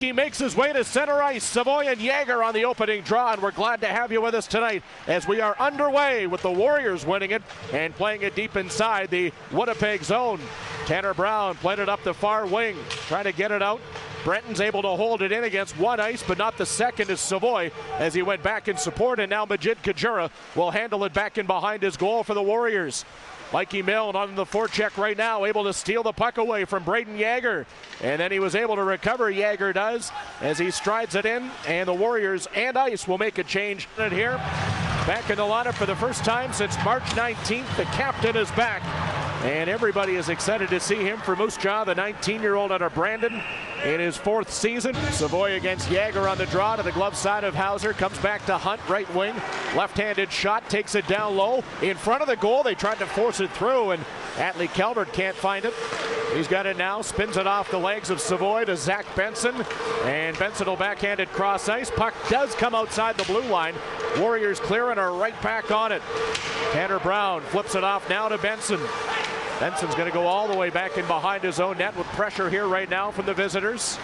He makes his way to center ice. Savoie and Yager on the opening draw, and we're glad to have you with us tonight as we are underway with the Warriors winning it and playing it deep inside the Winnipeg zone. Tanner Brown played it up the far wing, trying to get it out. Brenton's able to hold it in against one ice, but not the second as Savoie as he went back in support, and now Majid Kajura will handle it back in behind his goal for the Warriors. Mikey Milne on the forecheck right now, able to steal the puck away from Brayden Yager. And then he was able to recover, Yager does, as he strides it in. And the Warriors and ice will make a change here. Back in the lineup for the first time since March 19th. The captain is back. And everybody is excited to see him for Moose Jaw, the 19-year-old out of Brandon in his fourth season. Savoie against Yager on the draw to the glove side of Hauser. Comes back to Hunt, right wing. Left-handed shot, takes it down low. In front of the goal, they tried to force it through, and Atlee Calvert can't find it. He's got it now, spins it off the legs of Savoie to Zach Benson. And Benson will backhand it cross ice. Puck does come outside the blue line. Warriors clear and are right back on it. Tanner Brown flips it off now to Benson. Benson's going to go all the way back in behind his own net with pressure here right now from the visitors.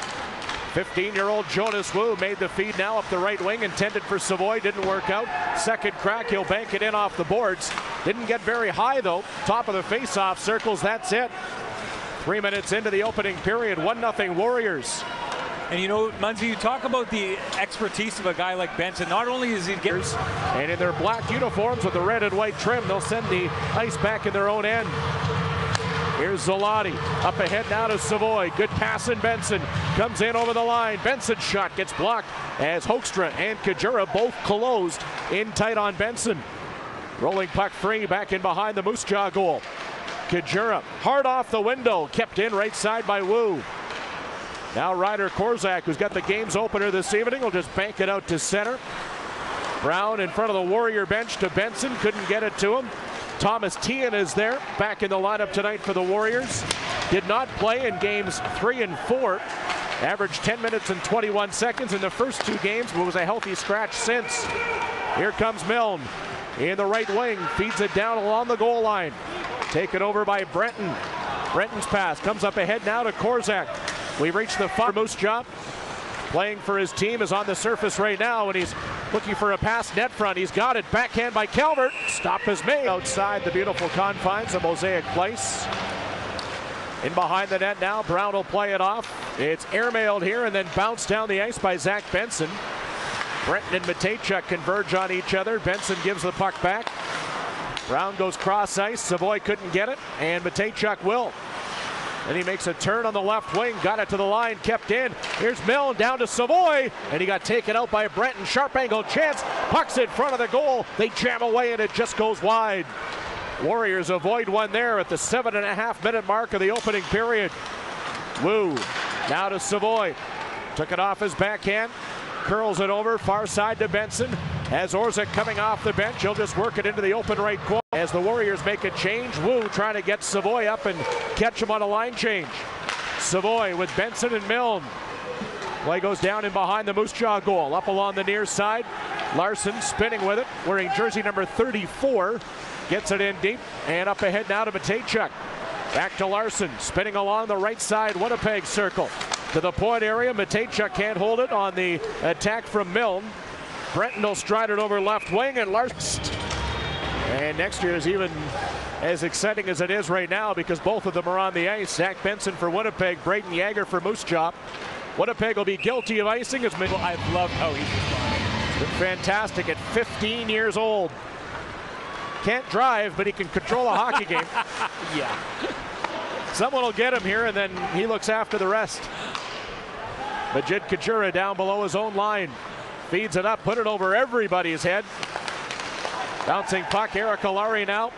15-year-old Jonas Wu made the feed now up the right wing, intended for Savoie, didn't work out. Second crack, he'll bank it in off the boards. Didn't get very high though. Top of the face-off circles, that's it. 3 minutes into the opening period, 1-0 Warriors. And you know, Munzie, you talk about the expertise of a guy like Benson. Not only is he getting... And in their black uniforms with the red and white trim, they'll send the ice back in their own end. Here's Zalotti, up ahead now to Savoie. Good pass in Benson, comes in over the line. Benson's shot gets blocked as Hoekstra and Kajura both closed in tight on Benson. Rolling puck free back in behind the Moose Jaw goal. Kajura, hard off the window, kept in right side by Wu. Now Ryder Korzak, who's got the game's opener this evening, will just bank it out to center. Brown in front of the Warrior bench to Benson, couldn't get it to him. Thomas Tian is there, back in the lineup tonight for the Warriors. Did not play in games 3 and 4. Averaged 10 minutes and 21 seconds in the first 2 games, but was a healthy scratch since. Here comes Milne in the right wing, feeds it down along the goal line. Taken over by Brenton. Brenton's pass comes up ahead now to Korzak. We've reached the far Moose Jaw. Playing for his team is on the surface right now, and he's looking for a pass net front. He's got it. Backhand by Calvert. Stop is made outside the beautiful confines of Mosaic Place. In behind the net now, Brown will play it off. It's airmailed here and then bounced down the ice by Zach Benson. Brenton and Matejchuk converge on each other. Benson gives the puck back. Brown goes cross ice. Savoie couldn't get it, and Matejchuk will. Then he makes a turn on the left wing, got it to the line, kept in. Here's Milne down to Savoie, and he got taken out by Brenton. Sharp angle chance, puck's in front of the goal. They jam away and it just goes wide. Warriors avoid one there at the 7.5-minute mark of the opening period. Wu now to Savoie. Took it off his backhand, curls it over, far side to Benson. As Orzik coming off the bench, he'll just work it into the open right corner. As the Warriors make a change, Wu trying to get Savoie up and catch him on a line change. Savoie with Benson and Milne. Play goes down in behind the Moose Jaw goal. Up along the near side. Larson spinning with it, wearing jersey number 34. Gets it in deep, and up ahead now to Matejchuk. Back to Larson, spinning along the right side Winnipeg circle. To the point area, Matejchuk can't hold it on the attack from Milne. Brenton will stride it over left wing, and Larson. And next year is even as exciting as it is right now because both of them are on the ice. Zach Benson for Winnipeg, Brayden Yager for Moose Jaw. Winnipeg will be guilty of icing as I've loved how he's responding. It's been fantastic at 15 years old. Can't drive, but he can control a hockey game. Yeah. Someone will get him here, and then he looks after the rest. Majid Kajura down below his own line. Feeds it up, put it over everybody's head. Bouncing puck, Eric Alari now.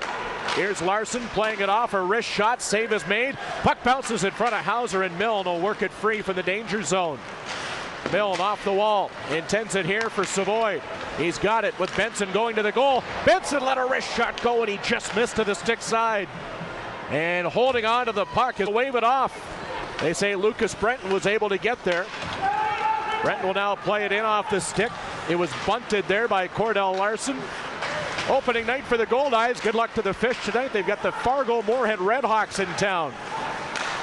Here's Larson playing it off, a wrist shot, save is made. Puck bounces in front of Hauser, and Milne will work it free from the danger zone. Milne off the wall, intends it here for Savoie. He's got it with Benson going to the goal. Benson let a wrist shot go, and he just missed to the stick side. And holding on to the puck, he'll wave it off. They say Lucas Brenton was able to get there. Brenton will now play it in off the stick. It was bunted there by Cordell Larson. Opening night for the Gold Eyes. Good luck to the Fish tonight. They've got the Fargo-Moorhead Redhawks in town.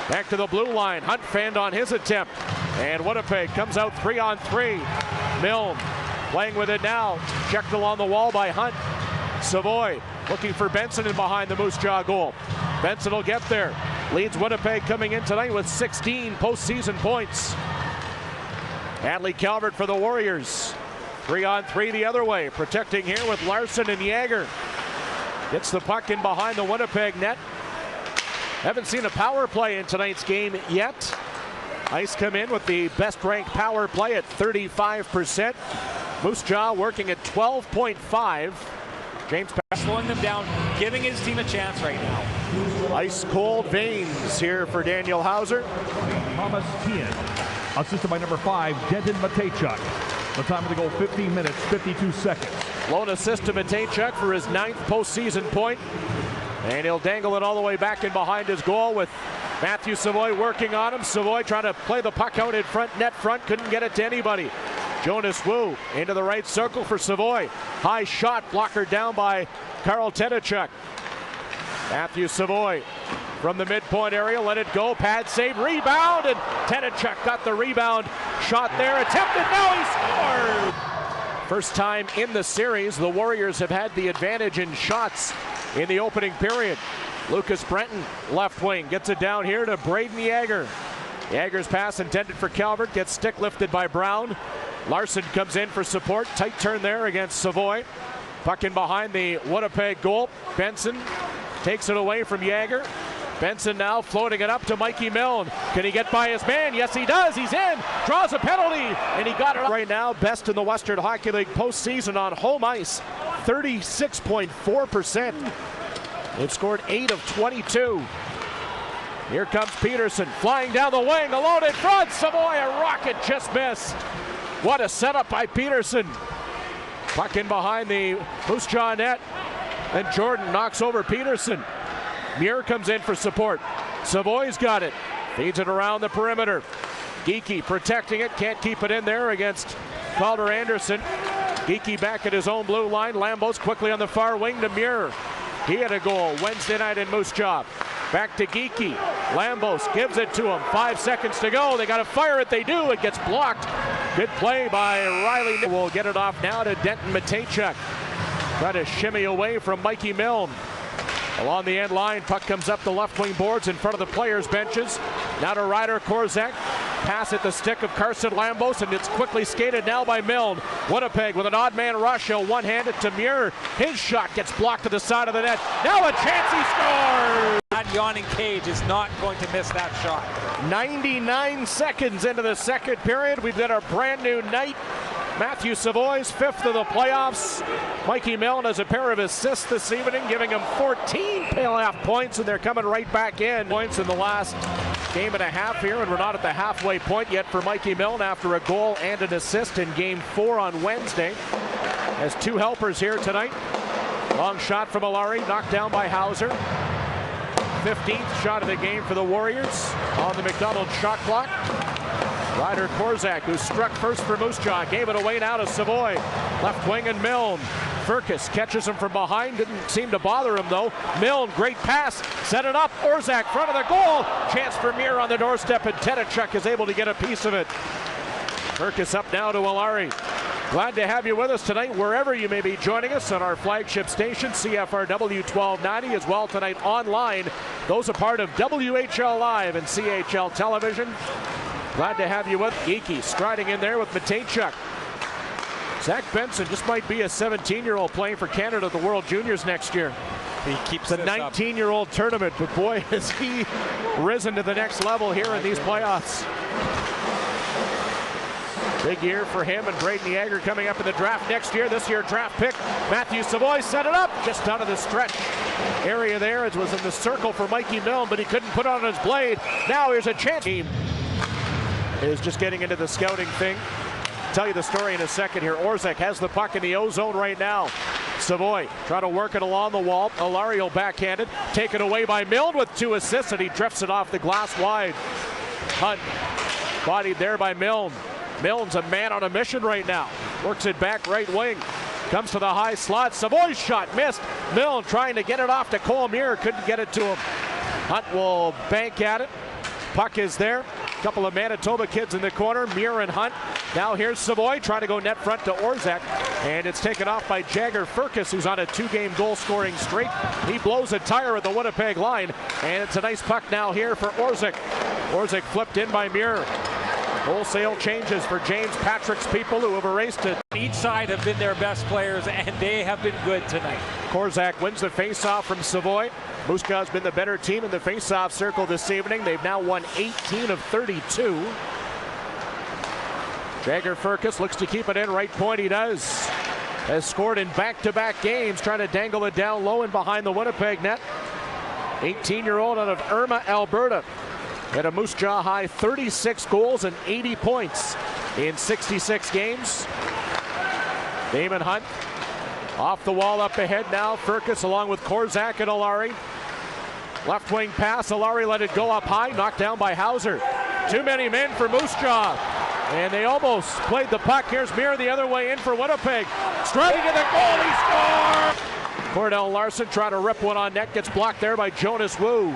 Back to the blue line. Hunt fanned on his attempt. And Winnipeg comes out 3-on-3. Milne playing with it now. Checked along the wall by Hunt. Savoie looking for Benson in behind the Moose Jaw goal. Benson will get there. Leads Winnipeg coming in tonight with 16 postseason points. Hadley Calvert for the Warriors. 3-on-3 the other way. Protecting here with Larson and Jagger. Gets the puck in behind the Winnipeg net. Haven't seen a power play in tonight's game yet. Ice come in with the best ranked power play at 35%. Moose Jaw working at 12.5. James slowing them down, giving his team a chance right now. Ice cold veins here for Daniel Hauser. Thomas Kean, assisted by number 5, Denton Matejchuk. The time of the goal, 15 minutes, 52 seconds. Lone assist to Matejchuk for his 9th postseason point. And he'll dangle it all the way back in behind his goal with Matthew Savoie working on him. Savoie trying to play the puck out in front, net front, couldn't get it to anybody. Jonas Wu into the right circle for Savoie. High shot, blocker down by Karl Tedachuk. Matthew Savoie from the midpoint area, let it go, pad save, rebound, and Tedachuk got the rebound. Shot there, attempted, now he scored! First time in the series, the Warriors have had the advantage in shots in the opening period. Lucas Brenton, left wing, gets it down here to Braden Jagger. Jagger's pass intended for Calvert, gets stick lifted by Brown. Larson comes in for support. Tight turn there against Savoie. Puck in behind the Winnipeg goal. Benson takes it away from Jagger. Benson now floating it up to Mikey Milne. Can he get by his man? Yes, he does. He's in. Draws a penalty, and he got it right now. Best in the Western Hockey League postseason on home ice. 36.4%. They've scored 8 of 22. Here comes Peterson flying down the wing, alone in front. Savoie, a rocket, just missed. What a setup by Peterson. Puck in behind the Moose Jaw net. And Jordan knocks over Peterson. Muir comes in for support. Savoie's got it. Feeds it around the perimeter. Geekie protecting it. Can't keep it in there against Calder Anderson. Geekie back at his own blue line. Lambos quickly on the far wing to Muir. He had a goal Wednesday night in Moose Jaw. Back to Geekie. Lambos gives it to him. 5 seconds to go. They got to fire it. They do. It gets blocked. Good play by Riley. We'll get it off now to Denton Matejchuk. Try to shimmy away from Mikey Milne. Along the end line, puck comes up the left wing boards in front of the players' benches. Now to Ryder Korzak. Pass at the stick of Carson Lambos, and it's quickly skated now by Milne. Winnipeg with an odd man rush. He'll one-hand it to Muir. His shot gets blocked to the side of the net. Now a chance, he scores! That yawning cage is not going to miss that shot. 99 seconds into the second period. We've got a brand new night. Matthew Savoie's 5th of the playoffs. Mikey Milne has a pair of assists this evening, giving him 14 playoff points, and they're coming right back in. Points in the last game and a half here, and we're not at the halfway point yet for Mikey Milne after a goal and an assist in Game 4 on Wednesday. Has 2 helpers here tonight. Long shot from Alari, knocked down by Hauser. 15th shot of the game for the Warriors on the McDonald shot clock. Ryder Korzak, who struck first for Moose Jaw, gave it away now to Savoie. Left wing and Milne. Furcus catches him from behind, didn't seem to bother him though. Milne, great pass, set it up. Orzak, front of the goal. Chance for Muir on the doorstep, and Tedachuk is able to get a piece of it. Furcus up now to Alari. Glad to have you with us tonight, wherever you may be joining us on our flagship station, CFRW 1290, as well tonight online. Those are part of WHL Live and CHL Television. Glad to have you with Geekie, striding in there with Matejchuk. Zach Benson just might be a 17-year-old playing for Canada at the World Juniors next year. He keeps the 19-year-old tournament, but boy, has he risen to the next level here in these playoffs. Big year for him and Braden Jagger coming up in the draft next year. This year draft pick, Matthew Savoie set it up just out of the stretch area there. It was in the circle for Mikey Milne, but he couldn't put on his blade. Now here's a chance. Team is just getting into the scouting thing. Tell you the story in a second here. Orzak has the puck in the O zone right now. Savoie trying to work it along the wall. Alario backhanded, taken away by Milne with 2 assists, and he drifts it off the glass wide. Hunt bodied there by Milne. Milne's a man on a mission right now. Works it back right wing. Comes to the high slot. Savoie's shot missed. Milne trying to get it off to Cole Muir. Couldn't get it to him. Hunt will bank at it. Puck is there. Couple of Manitoba kids in the corner, Muir and Hunt. Now here's Savoie trying to go net front to Orszag, and it's taken off by Jagger Firkus, who's on a 2-game goal-scoring streak. He blows a tire at the Winnipeg line, and it's a nice puck now here for Orszag. Orszag flipped in by Muir. Wholesale changes for James Patrick's people, who have erased it. Each side have been their best players, and they have been good tonight. Korczak wins the face-off from Savoie. Moose Jaw's been the better team in the face-off circle this evening. They've now won 18 of 32. Jagger Firkus looks to keep it in. Right point he does. Has scored in back-to-back games, trying to dangle it down low and behind the Winnipeg net. 18-year-old out of Irma, Alberta. Had a Moose Jaw high 36 goals and 80 points in 66 games. Damon Hunt off the wall up ahead now. Firkus along with Korczak and Allari. Left wing pass. Allari let it go up high. Knocked down by Hauser. Too many men for Moose Jaw. And they almost played the puck. Here's Muir the other way in for Winnipeg. Striving to the goal. He scores! Cordell Larson trying to rip one on net. Gets blocked there by Jonas Wu.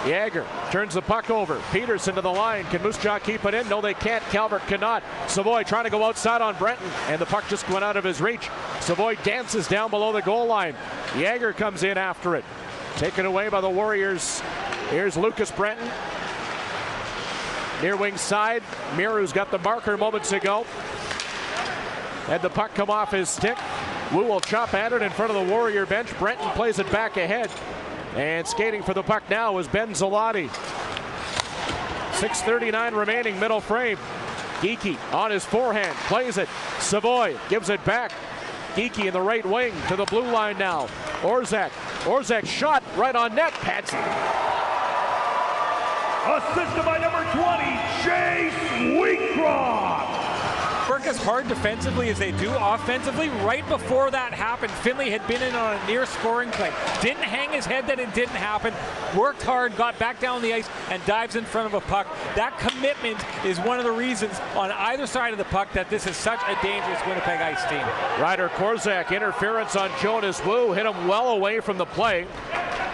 Jagger turns the puck over. Peterson to the line. Can Moose Jaw keep it in? No, they can't. Calvert cannot. Savoie trying to go outside on Brenton, and the puck just went out of his reach. Savoie dances down below the goal line. Jagger comes in after it. Taken away by the Warriors. Here's Lucas Brenton. Near wing side. Muir, who's got the marker moments ago. Had the puck come off his stick. Wu will chop at it in front of the Warrior bench. Brenton plays it back ahead. And skating for the puck now is Ben Zalotti. 6:39 remaining, middle frame. Geekie on his forehand, plays it. Savoie gives it back. Geekie in the right wing to the blue line now. Orszag. Orszag shot right on net. Patsy. Assisted by number 20, Chase Wheatcroft. Firkus hard defensively as they do offensively. Right before that happened, Finley had been in on a near scoring play. Didn't hang his head that it didn't happen. Worked hard, got back down the ice, and dives in front of a puck. That commitment is one of the reasons on either side of the puck that this is such a dangerous Winnipeg Ice team. Ryder Korczak interference on Jonas Wu. Hit him well away from the play.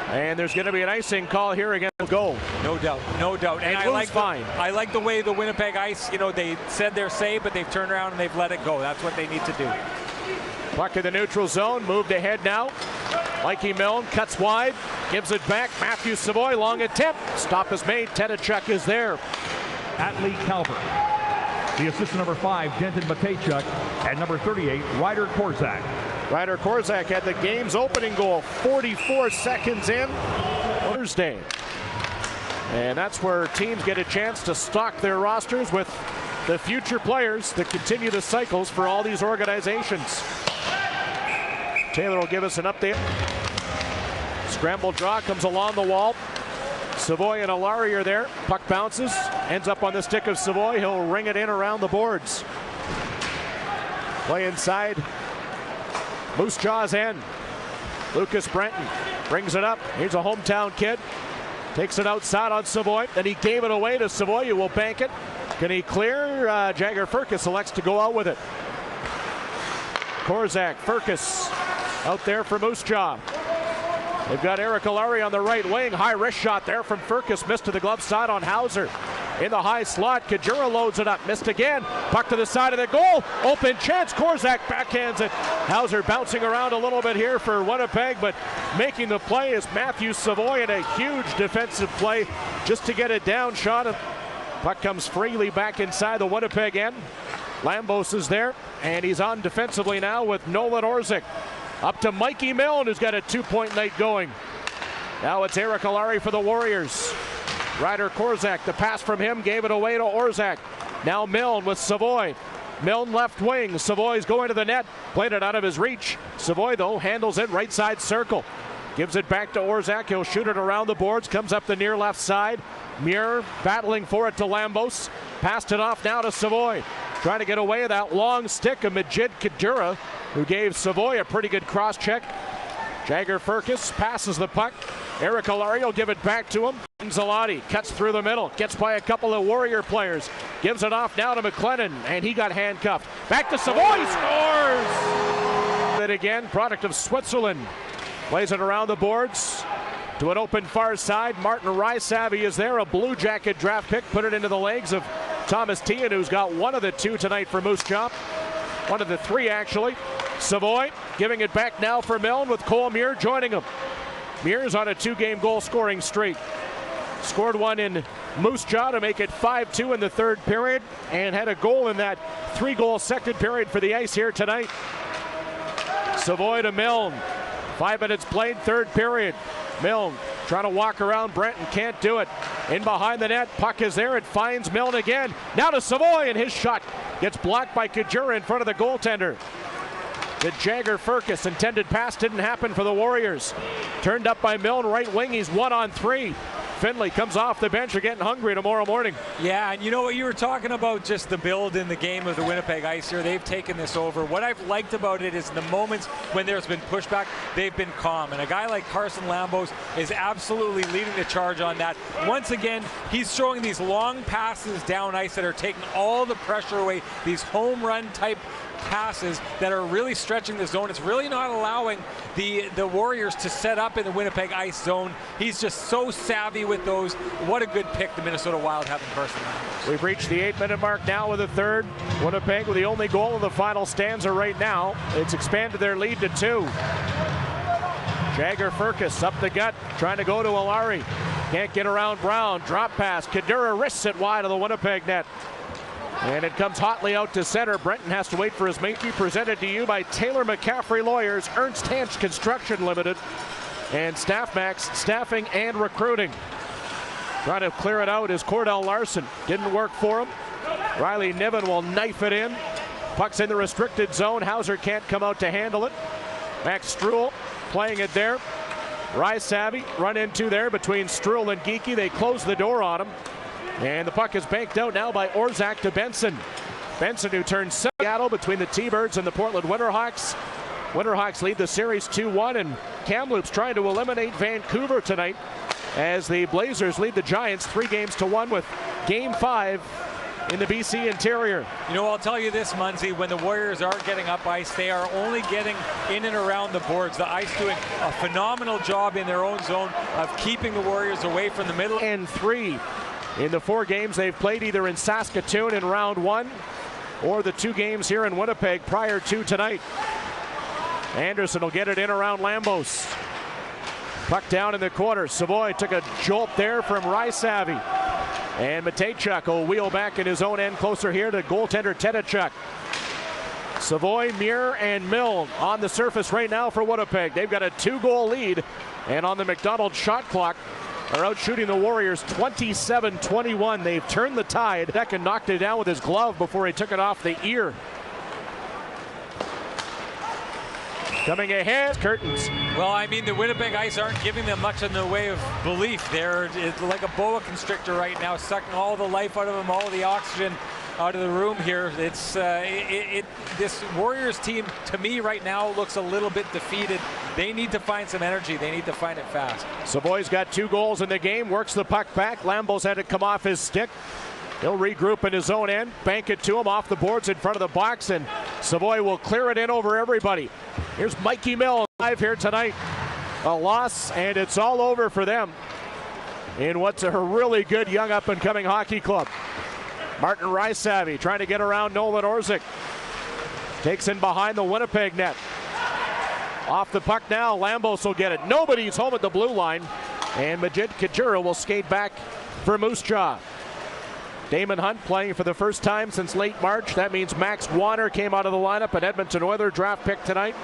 And there's going to be an icing call here against the goal. No doubt, no doubt. And Wu's fine. I like the way the Winnipeg Ice, they said their say, but they've turned around and they've let it go. That's what they need to do. Puck in the neutral zone, moved ahead now. Mikey Milne cuts wide, gives it back. Matthew Savoie, long attempt. Stop is made. Tedachuk is there. Atlee Calvert. The assistant number 5, Denton Matejchuk, and number 38, Ryder Korczak. Ryder Korczak had the game's opening goal 44 seconds in Thursday. And that's where teams get a chance to stock their rosters with the future players that continue the cycles for all these organizations. Taylor will give us an update. Scramble draw comes along the wall. Savoie and Allari are there. Puck bounces, ends up on the stick of Savoie. He'll ring it in around the boards. Play inside. Moose Jaw's end. Lucas Brenton brings it up. Here's a hometown kid. Takes it outside on Savoie. Then he gave it away to Savoie, who will bank it. Can he clear? Jagger Firkus elects to go out with it. Korczak, Firkus out there for Moose Jaw. They've got Eric Allari on the right wing. High wrist shot there from Firkus. Missed to the glove side on Hauser. In the high slot, Kajura loads it up. Missed again. Puck to the side of the goal. Open chance. Korczak backhands it. Hauser bouncing around a little bit here for Winnipeg, but making the play is Matthew Savoie in a huge defensive play just to get it down. Shot. Puck comes freely back inside the Winnipeg end. Lambos is there, and he's on defensively now with Nolan Orszag. Up to Mikey Milne, who's got a 2-point night going. Now it's Eric Allari for the Warriors. Ryder Korczak, the pass from him, gave it away to Orszag. Now Milne with Savoie. Milne left wing. Savoie's going to the net. Played it out of his reach. Savoie, though, handles it right side circle. Gives it back to Orszag. He'll shoot it around the boards. Comes up the near left side. Muir battling for it to Lambos. Passed it off now to Savoie. Trying to get away with that long stick of Majid Kadura, who gave Savoie a pretty good cross check. Jagger Firkus passes the puck. Eric Allari will give it back to him. Zalotti cuts through the middle, gets by a couple of Warrior players, gives it off now to McLennan, and he got handcuffed. Back to Savoie, scores! It again, product of Switzerland. Plays it around the boards To an open far side, Martin Rysavy is there, a Blue Jacket draft pick, put it into the legs of Thomas Tian, who's got one of the two tonight for Moose Jaw. One of the three, actually. Savoie giving it back now for Milne with Cole Muir joining him. Muir's on a 2-game goal scoring streak. Scored one in Moose Jaw to make it 5-2 in the third period, and had a goal in that 3-goal second period for the Ice here tonight. Savoie to Milne. 5 minutes played, third period. Milne trying to walk around Brent and can't do it. In behind the net, puck is there, it finds Milne again. Now to Savoie, and his shot gets blocked by Kajura in front of the goaltender. The Jagger Furcus intended pass didn't happen for the Warriors. Turned up by Milne, right wing, he's 1-on-3. Finley comes off the bench. You're getting hungry tomorrow morning. Yeah, and you know what you were talking about, just the build in the game of the Winnipeg Ice here. They've taken this over. What I've liked about it is the moments when there's been pushback, they've been calm. And a guy like Carson Lambos is absolutely leading the charge on that. Once again, he's throwing these long passes down ice that are taking all the pressure away. These home run type passes that are really stretching the zone. It's really not allowing the Warriors to set up in the Winnipeg Ice zone. He's just so savvy with those. What a good pick, the Minnesota Wild having Carson Lambos. We've reached the 8-minute mark now with the third. Winnipeg with the only goal of the final stanza right now. It's expanded their lead to 2. Jagger Furcus up the gut, trying to go to Alari. Can't get around Brown. Drop pass. Kadura wrists it wide of the Winnipeg net. And it comes hotly out to center. Brenton has to wait for his mate. Presented to you by Taylor McCaffrey Lawyers, Ernst Hanch Construction Limited, and StaffMax Staffing and Recruiting. Trying to clear it out is Cordell Larson. Didn't work for him. Riley Niven will knife it in. Puck's in the restricted zone. Hauser can't come out to handle it. Max Struhl playing it there. Rysavy run into there between Struhl and Geekie. They close the door on him. And the puck is banked out now by Orszak to Benson. Benson, who turns Seattle between the T-Birds and the Portland Winterhawks. Winterhawks lead the series 2-1, and Kamloops trying to eliminate Vancouver tonight as the Blazers lead the Giants 3-1 with Game 5 in the BC interior. You know, I'll tell you this, Munzie, when the Warriors are getting up ice, they are only getting in and around the boards. The Ice doing a phenomenal job in their own zone of keeping the Warriors away from the middle. And 3 in the 4 games they've played, either in Saskatoon in round 1 or the 2 games here in Winnipeg prior to tonight. Anderson will get it in around Lambos. Puck down in the corner. Savoie took a jolt there from Rysavy. And Matejchuk will wheel back in his own end closer here to goaltender Tedachuk. Savoie, Muir, and Milne on the surface right now for Winnipeg. They've got a 2-goal lead, and on the McDonald shot clock, are out shooting the Warriors 27-21. They've turned the tide. Decken knocked it down with his glove before he took it off the ear. Coming ahead, curtains. Well, I mean, the Winnipeg Ice aren't giving them much in the way of belief. They're like a boa constrictor right now, sucking all the life out of them, all the oxygen out of the room here. It's this Warriors team, to me right now, looks a little bit defeated. They need to find some energy. They need to find it fast. Savoie's got 2 goals in the game, works the puck back. Lambos had it come off his stick. He'll regroup in his own end, bank it to him off the boards in front of the box, and Savoie will clear it in over everybody. Here's Mikey Milne live here tonight. A loss, and it's all over for them in what's a really good young up-and-coming hockey club. Martin Rysavy trying to get around Nolan Orszak. Takes in behind the Winnipeg net. Off the puck now, Lambos will get it. Nobody's home at the blue line, and Majid Kajura will skate back for Moose Jaw. Damon Hunt playing for the first time since late March. That means Max Warner came out of the lineup, an Edmonton Oilers draft pick tonight.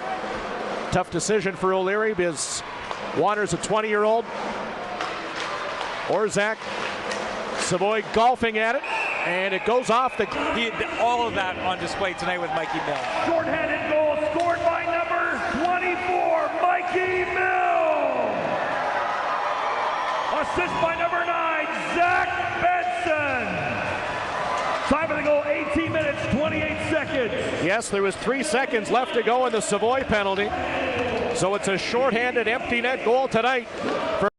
Tough decision for O'Leary because Warner's a 20-year-old. Orszak, Savoie golfing at it, and it goes off the... All of that on display tonight with Mikey Milne. Short-handed goal scored by number 24, Mikey Milne. Assist by number 9, Zach Benson. Time of the goal, 18 minutes, 28 seconds. Yes, there was 3 seconds left to go in the Savoie penalty. So it's a short-handed empty net goal tonight for